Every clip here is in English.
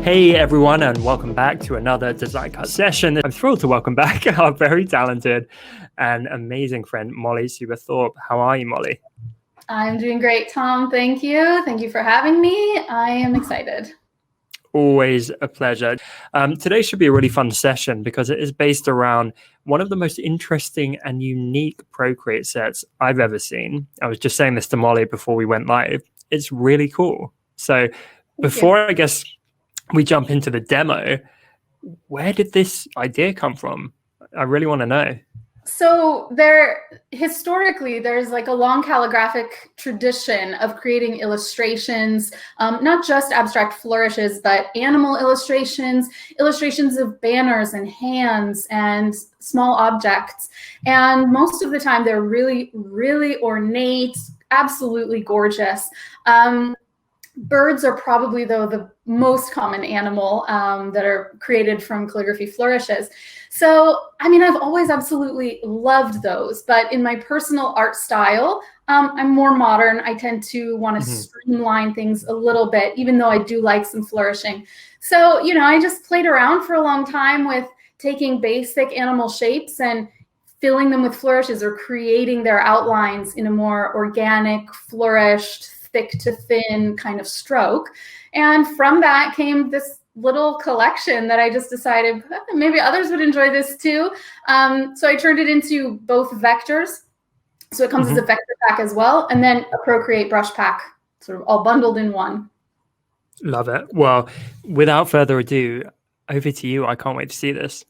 Hey everyone, and welcome back to another Design Cut session. I'm thrilled to welcome back our very talented and amazing friend, Molly Suber Thorpe. How are you, Molly? I'm doing great, Tom. Thank you. Thank you for having me. I am excited. Always a pleasure. Today should be a really fun session because it is based around one of the most interesting and unique Procreate sets I've ever seen. I was just saying this to Molly before we went live. It's really cool. So before I guess we jump into the demo, where did this idea come from? I really want to know. So historically, there's like a long calligraphic tradition of creating illustrations, not just abstract flourishes, but animal illustrations, illustrations of banners and hands and small objects. And most of the time, they're really, really ornate, absolutely gorgeous. Birds are probably, though, the most common animal that are created from Calligraphy Flourishes. So, I mean, I've always absolutely loved those, but in my personal art style, I'm more modern. I tend to want to streamline things a little bit, even though I do like some flourishing. So, you know, I just played around for a long time with taking basic animal shapes and filling them with flourishes or creating their outlines in a more organic, flourished, thick to thin kind of stroke. And from that came this little collection that I just decided maybe others would enjoy this too. So I turned it into both vectors. So it comes as a vector pack as well, and then a Procreate brush pack, sort of all bundled in one. Love it. Well, without further ado, over to you. I can't wait to see this.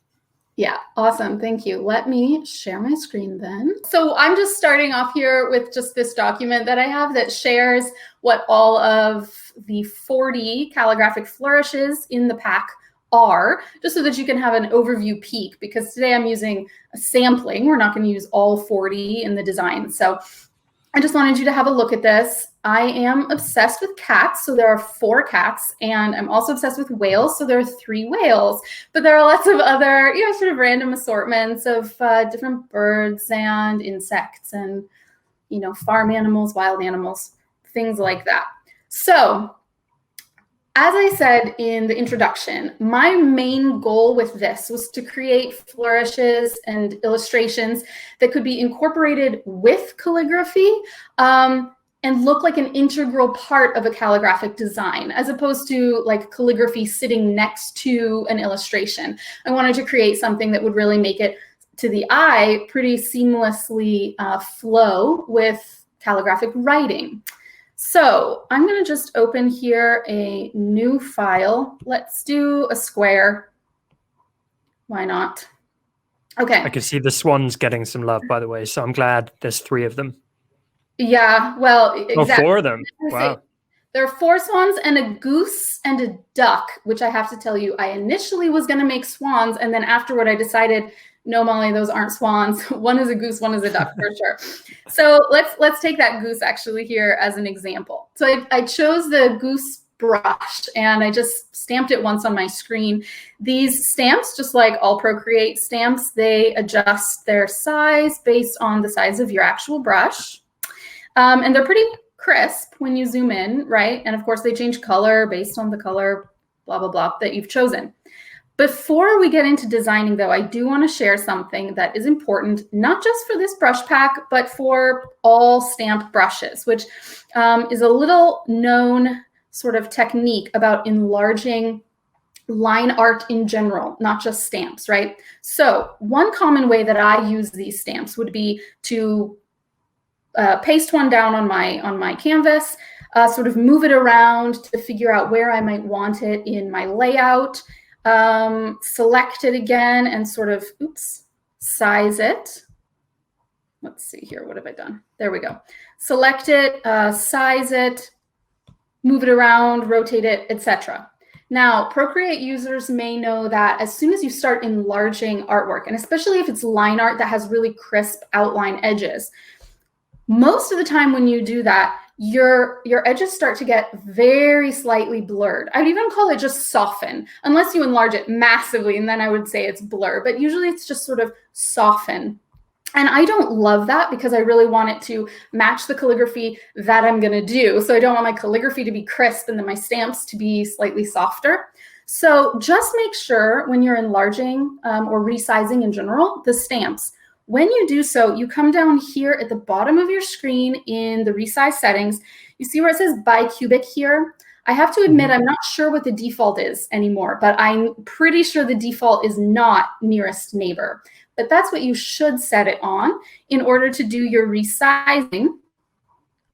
Yeah, awesome. Thank you. Let me share my screen then. So I'm just starting off here with just this document that I have that shares what all of the 40 calligraphic flourishes in the pack are, just so that you can have an overview peek, because today I'm using a sampling. We're not going to use all 40 in the design. So I just wanted you to have a look at this. I am obsessed with cats, so there are 4 cats, and I'm also obsessed with whales, so there are 3 whales. But there are lots of other, you know, sort of random assortments of different birds and insects and, you know, farm animals, wild animals, things like that. So, as I said in the introduction, my main goal with this was to create flourishes and illustrations that could be incorporated with calligraphy and look like an integral part of a calligraphic design, as opposed to like calligraphy sitting next to an illustration. I wanted to create something that would really make it, to the eye, pretty seamlessly flow with calligraphic writing. So I'm going to just open here a new file. Let's do a square. Why not? Okay. I can see the swans getting some love, by the way, so I'm glad there's 3 of them. Yeah, well, exactly. Oh, 4 of them. Wow. There are 4 swans and a goose and a duck, which I have to tell you, I initially was going to make swans, and then afterward I decided, no, Molly, those aren't swans. One is a goose, one is a duck for sure. So let's take that goose actually here as an example. So I chose the goose brush and I just stamped it once on my screen. These stamps, just like all Procreate stamps, they adjust their size based on the size of your actual brush. And they're pretty crisp when you zoom in, right? And of course they change color based on the color, blah, blah, blah, that you've chosen. Before we get into designing, though, I do want to share something that is important, not just for this brush pack, but for all stamp brushes, which is a little known sort of technique about enlarging line art in general, not just stamps, right? So one common way that I use these stamps would be to paste one down on my canvas, sort of move it around to figure out where I might want it in my layout, select it again and sort of, size it. Let's see here, what have I done? There we go. Select it, size it, move it around, rotate it, etc. Now, Procreate users may know that as soon as you start enlarging artwork, and especially if it's line art that has really crisp outline edges, most of the time when you do that, your edges start to get very slightly blurred. I'd even call it just soften, unless you enlarge it massively, and then I would say it's blur, but usually it's just sort of soften. And I don't love that because I really want it to match the calligraphy that I'm going to do. So I don't want my calligraphy to be crisp and then my stamps to be slightly softer. So just make sure when you're enlarging or resizing in general, the stamps, when you do so, you come down here at the bottom of your screen in the resize settings. You see where it says bicubic here? I have to admit, I'm not sure what the default is anymore, but I'm pretty sure the default is not nearest neighbor. But that's what you should set it on in order to do your resizing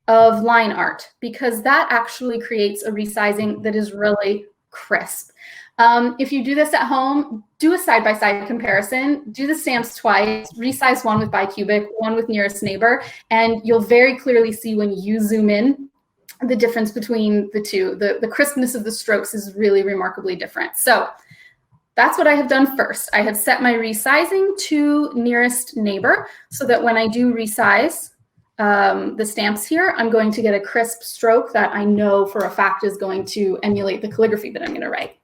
of line art, because that actually creates a resizing that is really crisp. If you do this at home, do a side-by-side comparison, do the stamps twice, resize one with bicubic, one with nearest neighbor, and you'll very clearly see when you zoom in the difference between the two. The crispness of the strokes is really remarkably different. So that's what I have done first. I have set my resizing to nearest neighbor so that when I do resize the stamps here, I'm going to get a crisp stroke that I know for a fact is going to emulate the calligraphy that I'm going to write.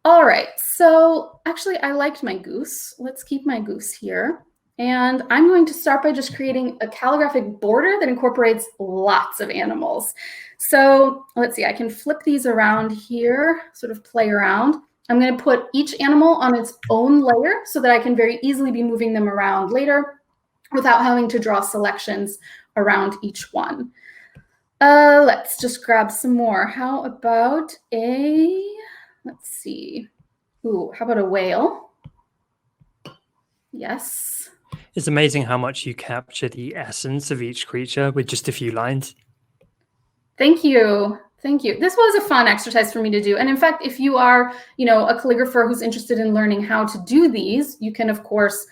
All right, so actually I liked my goose. Let's keep my goose here. And I'm going to start by just creating a calligraphic border that incorporates lots of animals. So let's see, I can flip these around here, sort of play around. I'm going to put each animal on its own layer so that I can very easily be moving them around later without having to draw selections around each one. Let's just grab some more. How about let's see. Ooh, how about a whale? Yes. It's amazing how much you capture the essence of each creature with just a few lines. Thank you. Thank you. This was a fun exercise for me to do. And in fact, if you are, a calligrapher who's interested in learning how to do these, you can, of course,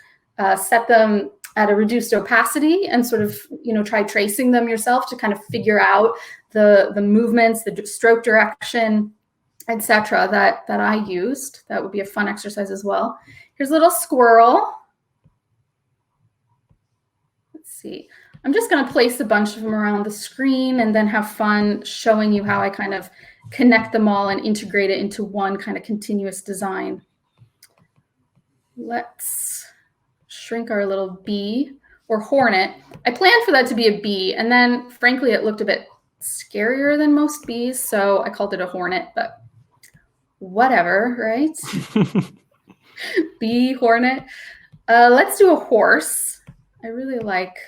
set them at a reduced opacity and sort of, try tracing them yourself to kind of figure out the movements, the stroke direction, etc. that I used. That would be a fun exercise as well. Here's a little squirrel. Let's see. I'm just going to place a bunch of them around the screen and then have fun showing you how I kind of connect them all and integrate it into one kind of continuous design. Let's shrink our little bee or hornet. I planned for that to be a bee, and then frankly it looked a bit scarier than most bees, so I called it a hornet, but whatever, right? Bee, hornet. Let's do a horse. I really like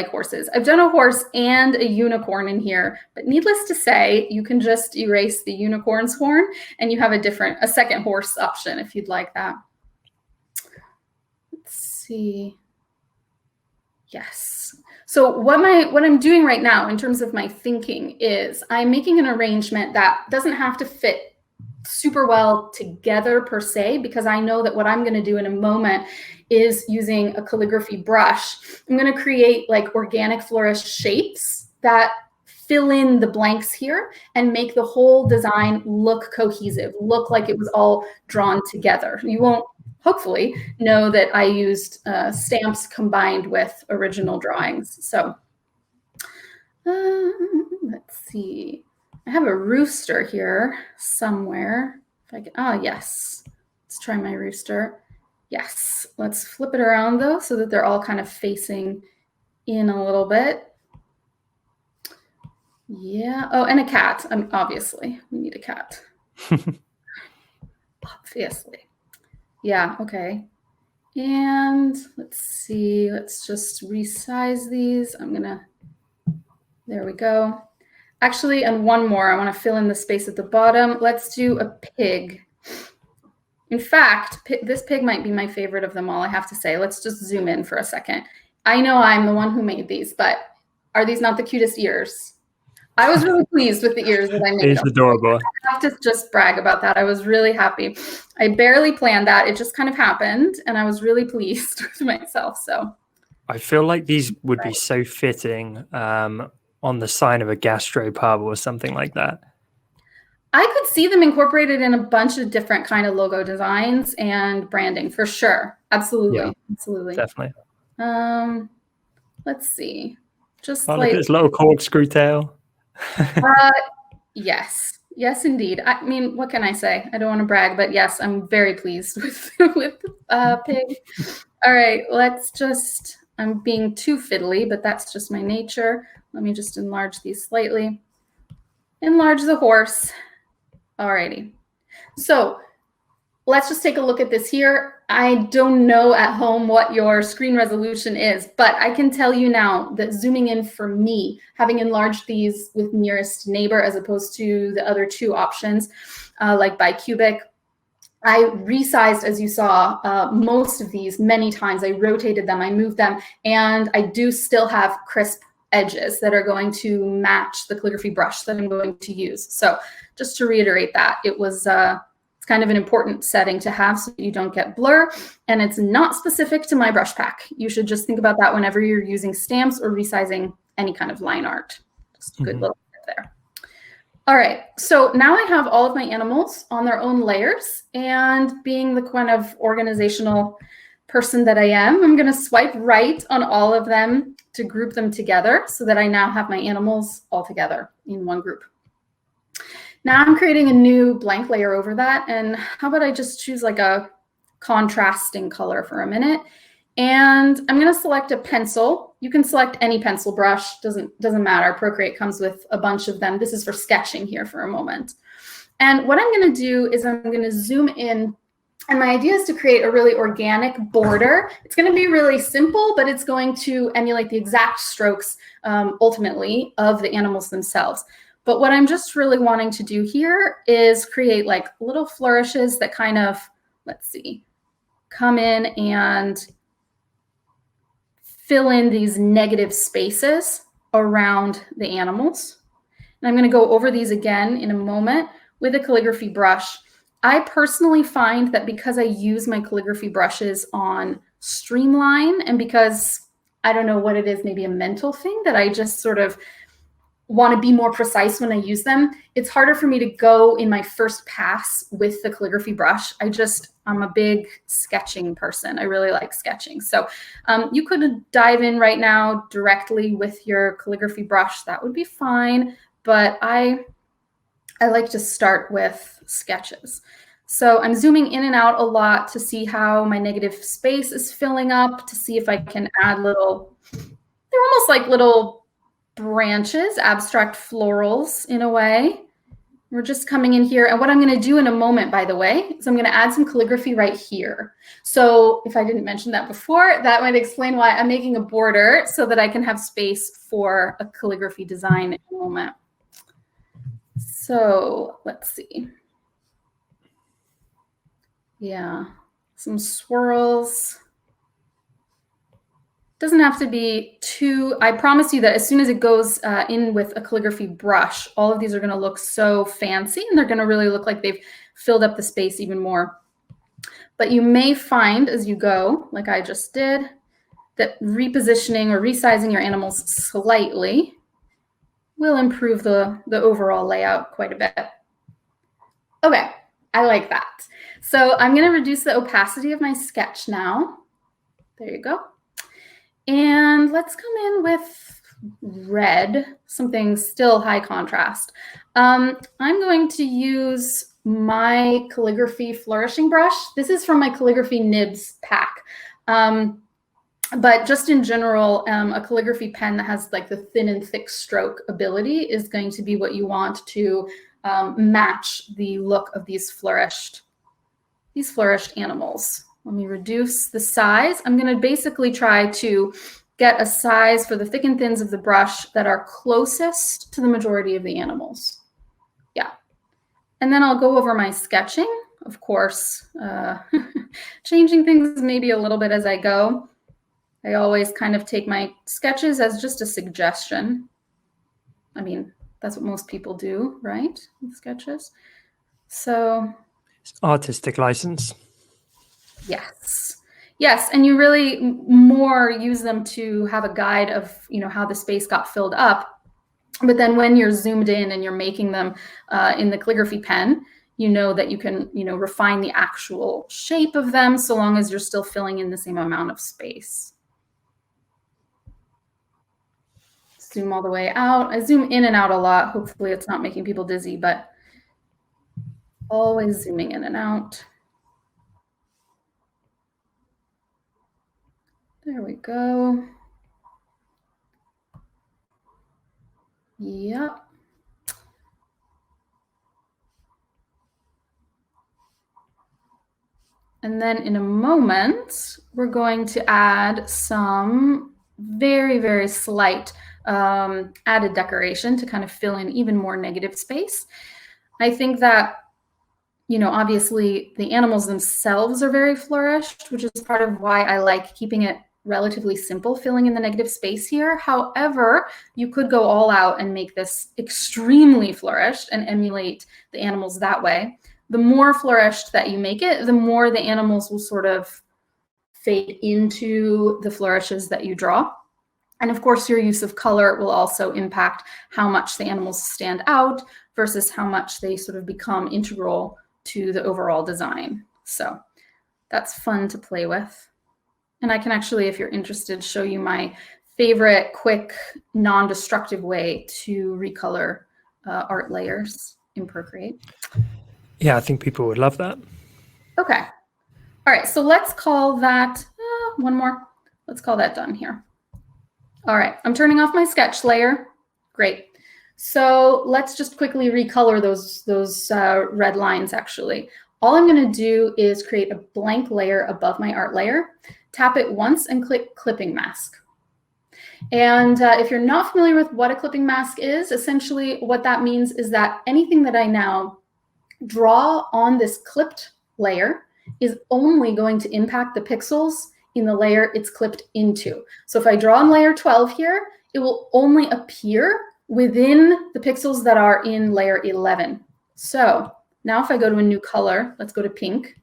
horses. I've done a horse and a unicorn in here, but needless to say, you can just erase the unicorn's horn and you have a second horse option if you'd like that. Let's see. Yes. So what I'm doing right now in terms of my thinking is I'm making an arrangement that doesn't have to fit super well together per se, because I know that what I'm going to do in a moment is using a calligraphy brush. I'm going to create like organic flourish shapes that fill in the blanks here and make the whole design look cohesive, look like it was all drawn together. You won't hopefully know that I used stamps combined with original drawings. So let's see. I have a rooster here somewhere. If I can, yes. Let's try my rooster. Yes. Let's flip it around though, so that they're all kind of facing in a little bit. Yeah. Oh, and a cat. Obviously, we need a cat. Obviously. Yeah. Okay. And let's see. Let's just resize these. There we go. Actually, and one more, I want to fill in the space at the bottom. Let's do a pig. In fact, this pig might be my favorite of them all, I have to say. Let's just zoom in for a second. I know I'm the one who made these, but are these not the cutest ears? I was really pleased with the ears that I made. It's adorable. I have to just brag about that. I was really happy. I barely planned that. It just kind of happened, and I was really pleased with myself. So I feel like these would be so fitting on the sign of a gastropub or something like that. I could see them incorporated in a bunch of different kind of logo designs and branding for sure. Absolutely. Yeah, absolutely. Definitely. Let's see. Just look at this little corkscrew tail. Yes. Yes, indeed. I mean, what can I say? I don't want to brag, but yes, I'm very pleased with pig. All right, I'm being too fiddly, but that's just my nature. Let me just enlarge these slightly. Enlarge the horse. Alrighty. So let's just take a look at this here. I don't know at home what your screen resolution is, but I can tell you now that zooming in for me, having enlarged these with nearest neighbor as opposed to the other two options, like bicubic, I resized, as you saw, most of these many times. I rotated them, I moved them, and I do still have crisp edges that are going to match the calligraphy brush that I'm going to use. So just to reiterate that, it's kind of an important setting to have so that you don't get blur, and it's not specific to my brush pack. You should just think about that whenever you're using stamps or resizing any kind of line art. Just a good little tip there. All right, so now I have all of my animals on their own layers, and being the kind of organizational person that I am, I'm going to swipe right on all of them to group them together so that I now have my animals all together in one group. Now I'm creating a new blank layer over that, and how about I just choose like a contrasting color for a minute, and I'm going to select a pencil. You can select any pencil brush, doesn't matter. Procreate comes with a bunch of them. This is for sketching here for a moment. And what I'm going to do is I'm going to zoom in, and my idea is to create a really organic border. It's going to be really simple, but it's going to emulate the exact strokes ultimately of the animals themselves. But what I'm just really wanting to do here is create like little flourishes that kind of, let's see, come in and fill in these negative spaces around the animals. And I'm going to go over these again in a moment with a calligraphy brush. I personally find that because I use my calligraphy brushes on streamline, and because I don't know what it is, maybe a mental thing that I just sort of want to be more precise when I use them, it's harder for me to go in my first pass with the calligraphy brush. I'm a big sketching person. I really like sketching. So you could dive in right now directly with your calligraphy brush. That would be fine. But I like to start with sketches. So I'm zooming in and out a lot to see how my negative space is filling up, to see if I can add they're almost like little branches, abstract florals in a way. We're just coming in here. And what I'm going to do in a moment, by the way, is I'm going to add some calligraphy right here. So if I didn't mention that before, that might explain why I'm making a border so that I can have space for a calligraphy design in a moment. So let's see. Yeah, some swirls. Doesn't have to be too, I promise you that as soon as it goes in with a calligraphy brush, all of these are going to look so fancy, and they're going to really look like they've filled up the space even more. But you may find as you go, like I just did, that repositioning or resizing your animals slightly will improve the overall layout quite a bit. Okay, I like that. So I'm going to reduce the opacity of my sketch now. There you go. And let's come in with red, something still high contrast. I'm going to use my calligraphy flourishing brush. This is from my calligraphy nibs pack. But just in general, a calligraphy pen that has like the thin and thick stroke ability is going to be what you want to match the look of these flourished animals. Let me reduce the size. I'm going to basically try to get a size for the thick and thins of the brush that are closest to the majority of the animals. Yeah. And then I'll go over my sketching, of course, changing things maybe a little bit as I go. I always kind of take my sketches as just a suggestion. I mean, that's what most people do, right? With sketches. So. It's artistic license. Yes. Yes, and you really more use them to have a guide of, how the space got filled up. But then when you're zoomed in and you're making them in the calligraphy pen, you know that you can, refine the actual shape of them so long as you're still filling in the same amount of space. Zoom all the way out. I zoom in and out a lot. Hopefully it's not making people dizzy, but always zooming in and out. There we go. Yep. And then in a moment, we're going to add some very, very slight added decoration to kind of fill in even more negative space. I think that, you know, obviously the animals themselves are very flourished, which is part of why I like keeping it relatively simple, filling in the negative space here. However, you could go all out and make this extremely flourished and emulate the animals that way. The more flourished that you make it, the more the animals will sort of fade into the flourishes that you draw. And of course, your use of color will also impact how much the animals stand out versus how much they sort of become integral to the overall design. So that's fun to play with. And I can actually, if you're interested, show you my favorite, quick, non-destructive way to recolor art layers in Procreate. Yeah, I think people would love that. Okay. All right, so let's call that, one more. Let's call that done here. All right, I'm turning off my sketch layer. Great. So let's just quickly recolor those red lines, actually. All I'm going to do is create a blank layer above my art layer, tap it once, and click Clipping Mask. And if you're not familiar with what a clipping mask is, essentially what that means is that anything that I now draw on this clipped layer is only going to impact the pixels in the layer it's clipped into. So if I draw on layer 12 here, it will only appear within the pixels that are in layer 11. So now if I go to a new color, let's go to pink,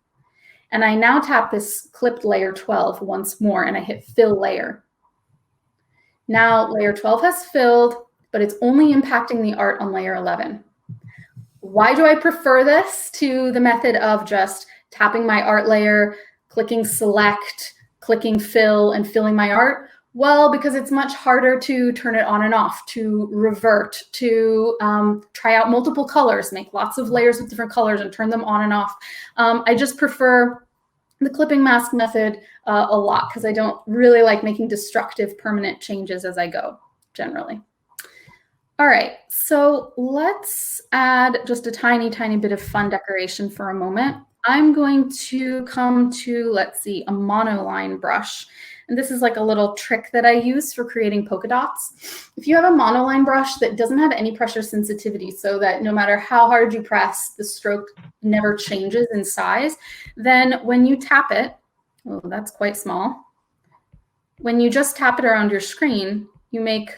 and I now tap this clipped layer 12 once more and I hit fill layer. Now layer 12 has filled, but it's only impacting the art on layer 11. Why do I prefer this to the method of just tapping my art layer, clicking select, clicking fill, and filling my art? Well, because it's much harder to turn it on and off, to revert, to try out multiple colors, make lots of layers with different colors and turn them on and off. I just prefer the clipping mask method a lot because I don't really like making destructive permanent changes as I go, generally. All right, so let's add just a tiny, tiny bit of fun decoration for a moment. I'm going to come to, let's see, a monoline brush. And this is like a little trick that I use for creating polka dots. If you have a monoline brush that doesn't have any pressure sensitivity, so that no matter how hard you press, the stroke never changes in size, then when you tap it, oh, that's quite small. When you just tap it around your screen, you make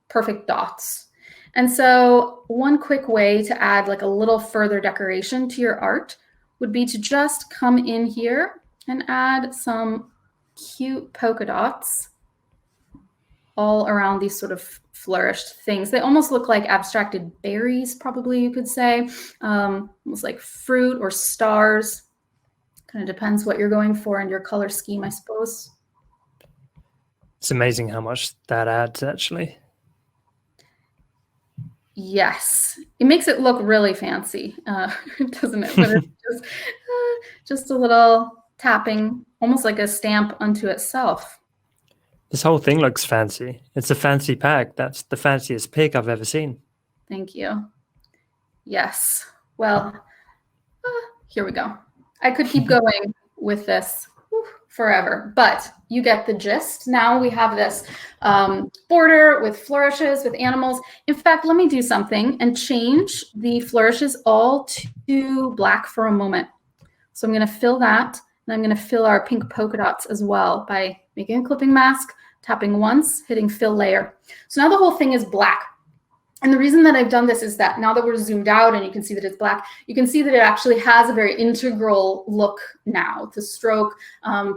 perfect dots. And so one quick way to add like a little further decoration to your art would be to just come in here and add some cute polka dots all around these sort of flourished things. They almost look like abstracted berries, probably you could say, almost like fruit or stars. Kind of depends what you're going for in your color scheme, I suppose. It's amazing how much that adds, actually. Yes, it makes it look really fancy, doesn't it? But it's just a little tapping, almost like a stamp unto itself. This whole thing looks fancy. It's a fancy pack. That's the fanciest pick I've ever seen. Thank you. Yes. Well, here we go. I could keep going with this forever, but you get the gist. Now we have this border with flourishes, with animals. In fact, let me do something and change the flourishes all to black for a moment. So I'm going to fill that, and I'm going to fill our pink polka dots as well by making a clipping mask, tapping once, hitting fill layer. So now the whole thing is black. And the reason that I've done this is that now that we're zoomed out and you can see that it's black, you can see that it actually has a very integral look now. The stroke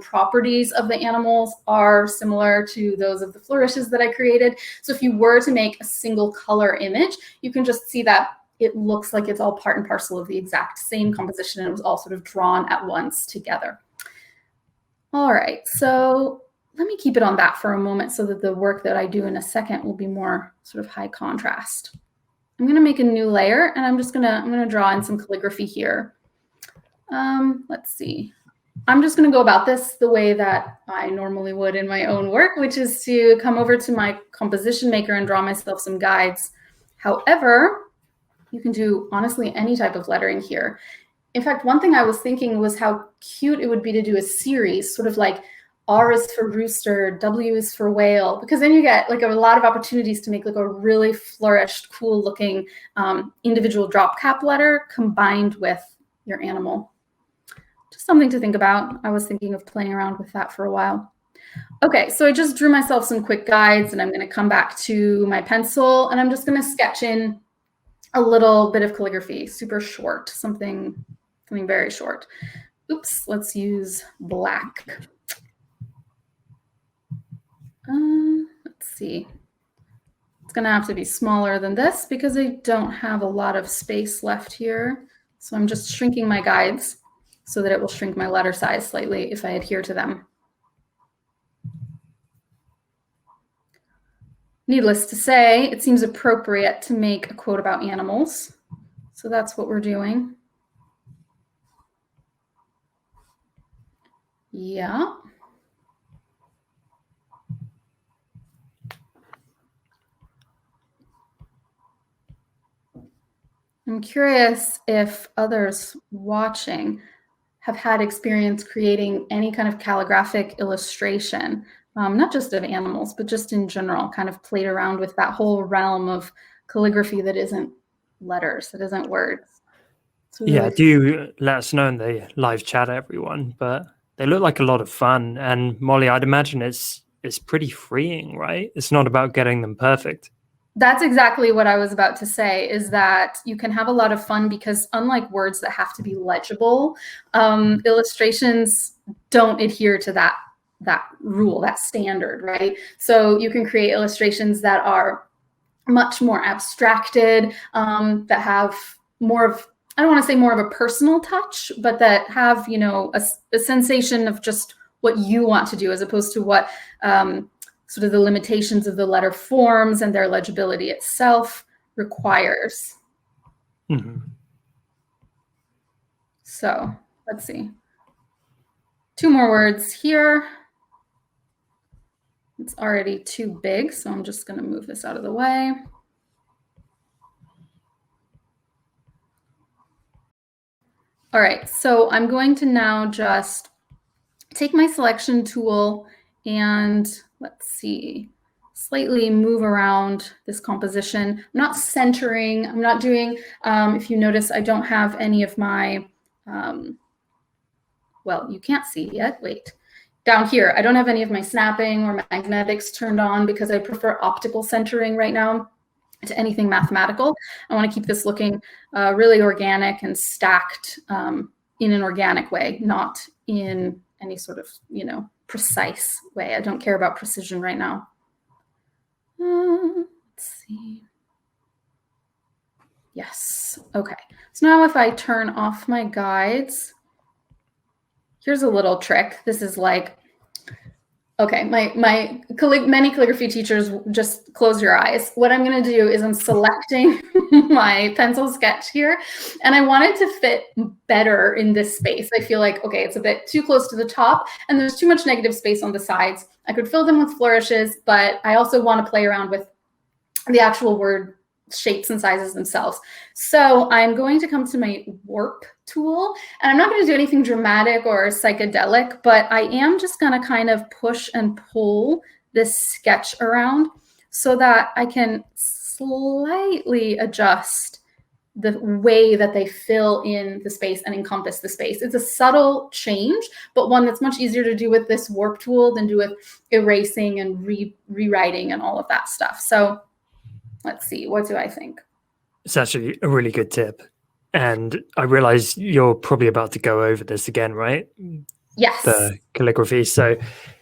properties of the animals are similar to those of the flourishes that I created. So if you were to make a single color image, you can just see that it looks like it's all part and parcel of the exact same composition, and it was all sort of drawn at once together. All right, so let me keep it on that for a moment so that the work that I do in a second will be more sort of high contrast. I'm gonna make a new layer, and I'm gonna draw in some calligraphy here. Let's see. I'm just gonna go about this the way that I normally would in my own work, which is to come over to my composition maker and draw myself some guides. However, you can do honestly any type of lettering here. In fact, one thing I was thinking was how cute it would be to do a series, sort of like R is for rooster, W is for whale, because then you get like a lot of opportunities to make like a really flourished, cool looking individual drop cap letter combined with your animal. Just something to think about. I was thinking of playing around with that for a while. Okay, so I just drew myself some quick guides, and I'm going to come back to my pencil, and I'm just going to sketch in a little bit of calligraphy, super short, something very short. Oops, let's use black. Let's see. It's going to have to be smaller than this because I don't have a lot of space left here. So I'm just shrinking my guides so that it will shrink my letter size slightly if I adhere to them. Needless to say, it seems appropriate to make a quote about animals. So that's what we're doing. Yeah. I'm curious if others watching have had experience creating any kind of calligraphic illustration, not just of animals, but just in general, kind of played around with that whole realm of calligraphy that isn't letters, that isn't words. Really yeah, do let us know in the live chat, everyone. But they look like a lot of fun. And Molly, I'd imagine it's pretty freeing, right? It's not about getting them perfect. That's exactly what I was about to say, is that you can have a lot of fun because unlike words that have to be legible, illustrations don't adhere to that rule, that standard, right? So you can create illustrations that are much more abstracted, that have more of, I don't want to say more of a personal touch, but that have, you know, a sensation of just what you want to do as opposed to what sort of the limitations of the letter forms and their legibility itself requires. Mm-hmm. So let's see. 2 more words here. It's already too big, so I'm just going to move this out of the way. All right, so I'm going to now just take my selection tool and let's see, slightly move around this composition. I'm not centering, I'm not doing, if you notice, I don't have any of my, well, you can't see yet, wait. Down here, I don't have any of my snapping or magnetics turned on because I prefer optical centering right now to anything mathematical. I want to keep this looking really organic and stacked in an organic way, not in any sort of, you know, precise way. I don't care about precision right now. Let's see. Yes. Okay. So now if I turn off my guides, here's a little trick. This is like, okay, many calligraphy teachers just close your eyes. What I'm going to do is I'm selecting my pencil sketch here, and I want it to fit better in this space. I feel like, okay, it's a bit too close to the top, and there's too much negative space on the sides. I could fill them with flourishes, but I also want to play around with the actual word shapes and sizes themselves. So I'm going to come to my warp tool, and I'm not going to do anything dramatic or psychedelic, but I am just going to kind of push and pull this sketch around so that I can slightly adjust the way that they fill in the space and encompass the space. It's a subtle change, but one that's much easier to do with this warp tool than do with erasing and rewriting and all of that stuff. So let's see, what do I think? It's actually a really good tip. And I realize you're probably about to go over this again, right? Yes. The calligraphy. So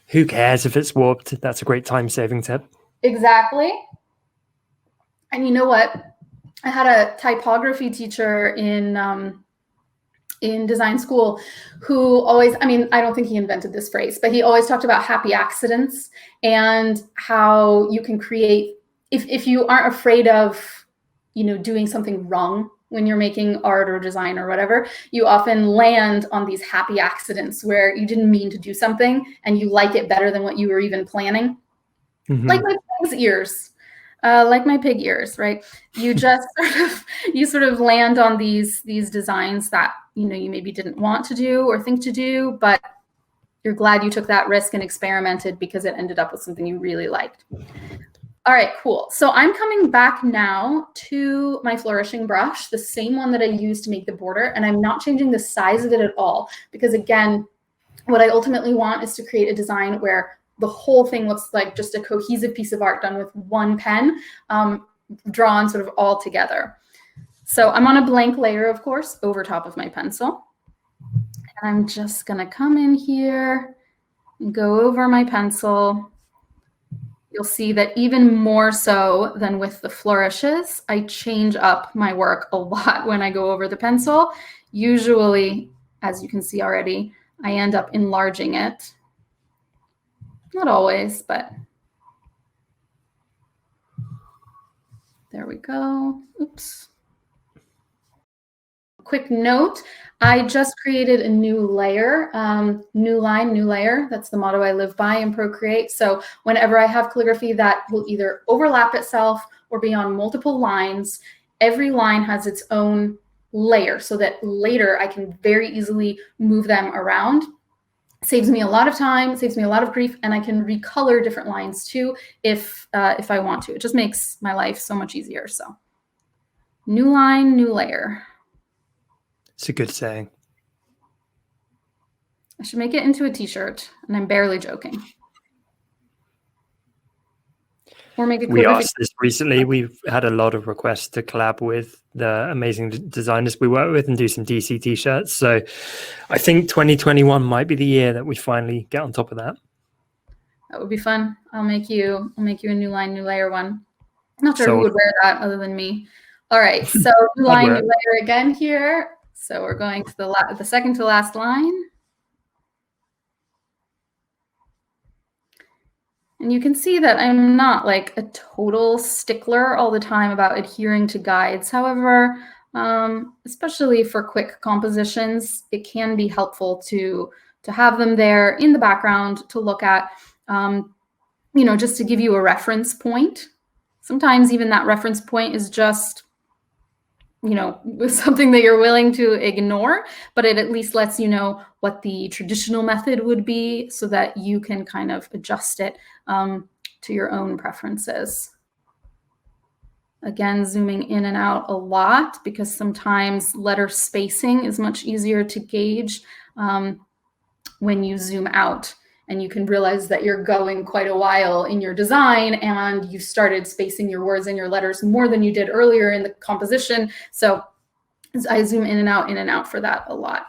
who cares if it's warped? That's a great time-saving tip. Exactly. And you know what? I had a typography teacher in design school who always, I mean, I don't think he invented this phrase, but he always talked about happy accidents and how you can create, if you aren't afraid of, you know, doing something wrong when you're making art or design or whatever, you often land on these happy accidents where you didn't mean to do something and you like it better than what you were even planning. Mm-hmm. Like my pig's ears. Like my pig ears, right? You just sort of land on these designs that, you know, you maybe didn't want to do or think to do, but you're glad you took that risk and experimented because it ended up with something you really liked. All right, cool. So I'm coming back now to my Flourishing brush, the same one that I used to make the border, and I'm not changing the size of it at all because, again, what I ultimately want is to create a design where the whole thing looks like just a cohesive piece of art done with one pen, drawn sort of all together. So I'm on a blank layer, of course, over top of my pencil. And I'm just going to come in here and go over my pencil. You'll see that even more so than with the Flourishes, I change up my work a lot when I go over the pencil. Usually, as you can see already, I end up enlarging it. Not always, but there we go. Oops. Quick note, I just created a new layer, new line, new layer. That's the motto I live by in Procreate. So whenever I have calligraphy that will either overlap itself or be on multiple lines, every line has its own layer so that later I can very easily move them around. Saves me a lot of time, saves me a lot of grief, and I can recolor different lines too if I want to. It just makes my life so much easier. So new line, new layer. It's a good saying. I should make it into a t-shirt, and I'm barely joking. Or make a We asked this recently. We've had a lot of requests to collab with the amazing designers we work with and do some DC t-shirts. So I think 2021 might be the year that we finally get on top of that. That would be fun. I'll make you a new line, new layer one. I'm not sure who would wear that other than me. All right, so new line, new layer again here. So we're going to the second to last line. And you can see that I'm not like a total stickler all the time about adhering to guides. However, especially for quick compositions, it can be helpful to have them there in the background to look at, you know, just to give you a reference point. Sometimes even that reference point is just, you know, something that you're willing to ignore, but it at least lets you know what the traditional method would be so that you can kind of adjust it to your own preferences. Again, zooming in and out a lot because sometimes letter spacing is much easier to gauge when you zoom out. And you can realize that you're going quite a while in your design and you started spacing your words and your letters more than you did earlier in the composition. So I zoom in and out for that a lot.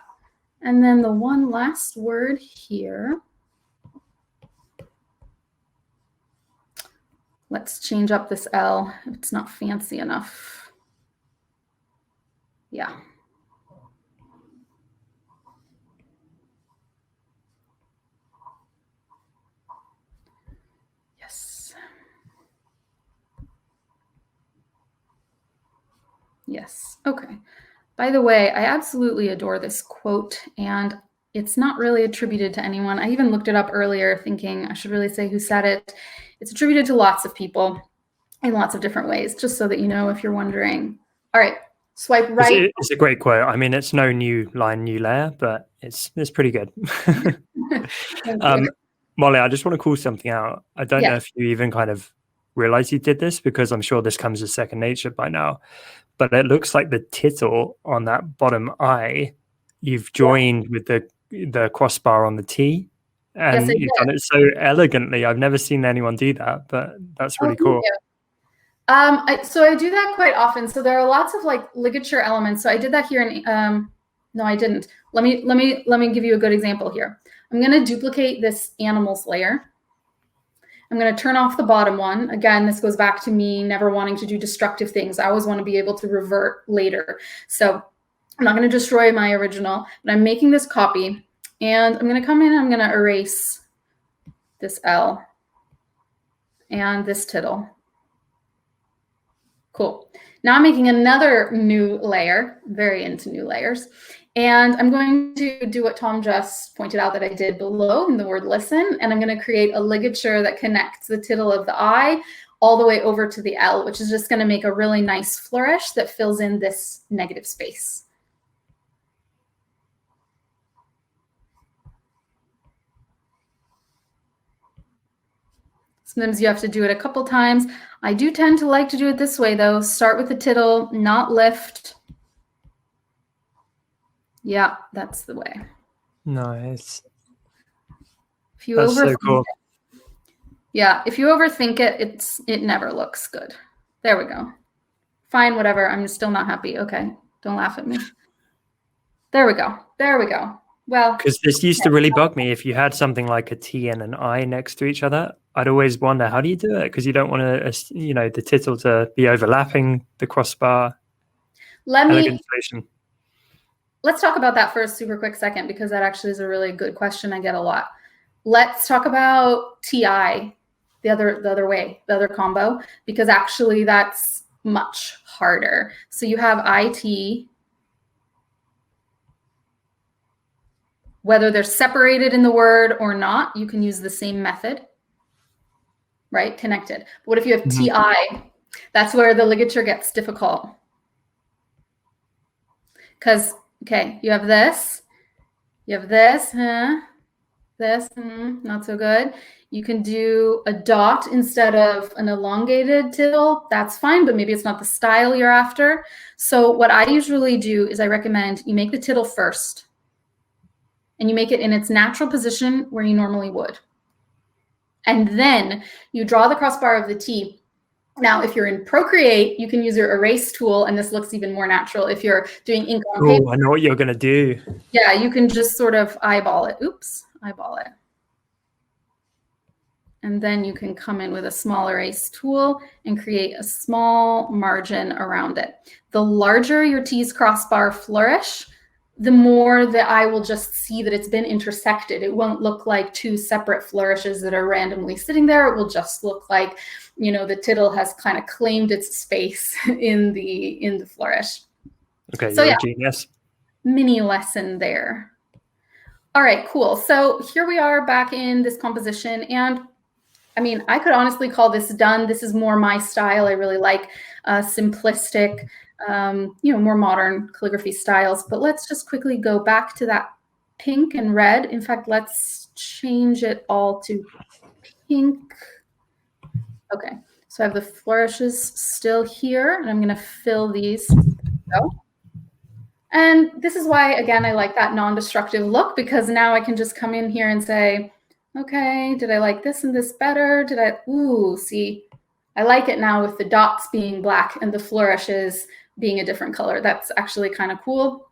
And then the one last word here. Let's change up this L if it's not fancy enough. Yeah. Yes. Okay. By the way, I absolutely adore this quote, and it's not really attributed to anyone. I even looked it up earlier thinking I should really say who said it. It's attributed to lots of people in lots of different ways, just so that you know if you're wondering. All right, swipe right. It's a great quote. I mean, it's no new line, new layer, but it's pretty good. Molly, I just want to call something out. I don't know if you even kind of realize you did this because I'm sure this comes as second nature by now. But it looks like the tittle on that bottom eye, you've joined with the crossbar on the T. And you've done it so elegantly. I've never seen anyone do that, but that's really cool. So I do that quite often. So there are lots of like ligature elements. So I did that here in, no, I didn't. Let me give you a good example here. I'm going to duplicate this animals layer. I'm going to turn off the bottom one. Again, this goes back to me never wanting to do destructive things. I always want to be able to revert later. So I'm not going to destroy my original, but I'm making this copy. And I'm going to come in and I'm going to erase this L and this tittle. Cool. Now I'm making another new layer. I'm very into new layers. And I'm going to do what Tom just pointed out that I did below in the word listen. And I'm going to create a ligature that connects the tittle of the eye all the way over to the L, which is just going to make a really nice flourish that fills in this negative space. Sometimes you have to do it a couple times. I do tend to like to do it this way though. Start with the tittle, not lift. Yeah, that's the way. Nice. If you That's so cool. Yeah, if you overthink it, it never looks good. There we go. Fine, whatever. I'm still not happy. Okay, don't laugh at me. There we go. There we go. Well, because this used to really bug me. If you had something like a T and an I next to each other, I'd always wonder, how do you do it? Because you don't want to, you know, the tittle to be overlapping the crossbar. Let's talk about that for a super quick second, because that actually is a really good question I get a lot. Let's talk about TI, the other way, the other combo, because actually that's much harder. So you have IT, whether they're separated in the word or not, you can use the same method, right? Connected. But what if you have TI? That's where the ligature gets difficult. Because, okay, you have this, this, not so good. You can do a dot instead of an elongated tittle. That's fine, but maybe it's not the style you're after. So what I usually do is I recommend you make the tittle first, and you make it in its natural position where you normally would. And then you draw the crossbar of the T. Now, if you're in Procreate, you can use your erase tool, and this looks even more natural. If you're doing ink on paper, I know what you're going to do. Yeah, you can just sort of eyeball it. Oops, eyeball it. And then you can come in with a small erase tool and create a small margin around it. The larger your T's crossbar flourish, the more that I will just see that it's been intersected. It won't look like two separate flourishes that are randomly sitting there. It will just look like, you know, the tittle has kind of claimed its space in the flourish. Okay, so you're yeah, a genius. Mini lesson there. All right, cool. So here we are back in this composition, and I mean, I could honestly call this done. This is more my style. I really like simplistic, you know, more modern calligraphy styles. But let's just quickly go back to that pink and red. In fact, let's change it all to pink. Okay, so I have the flourishes still here, and I'm going to fill these. So, and this is why, again, I like that non-destructive look, because now I can just come in here and say, okay, did I like this and this better? Ooh, see, I like it now with the dots being black and the flourishes being a different color. That's actually kind of cool.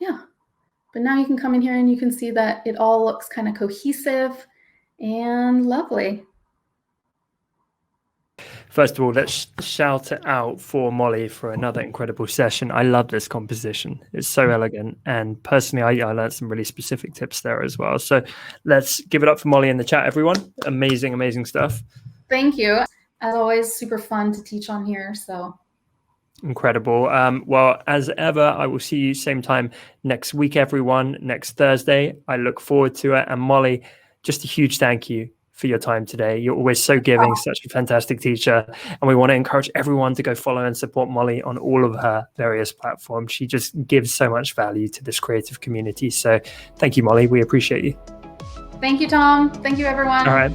Yeah, but now you can come in here and you can see that it all looks kind of cohesive and lovely. First of all, let's shout it out for Molly for another incredible session. I love this composition. It's so elegant. And personally, I learned some really specific tips there as well. So let's give it up for Molly in the chat, everyone. Amazing, amazing stuff. Thank you. As always, super fun to teach on here. So incredible. Well, as ever, I will see you same time next week, everyone, next Thursday. I look forward to it. And Molly, just a huge thank you for your time today. You're always so giving, such a fantastic teacher. And we want to encourage everyone to go follow and support Molly on all of her various platforms. She just gives so much value to this creative community. So thank you, Molly. We appreciate you. Thank you, Tom. Thank you, everyone. All right.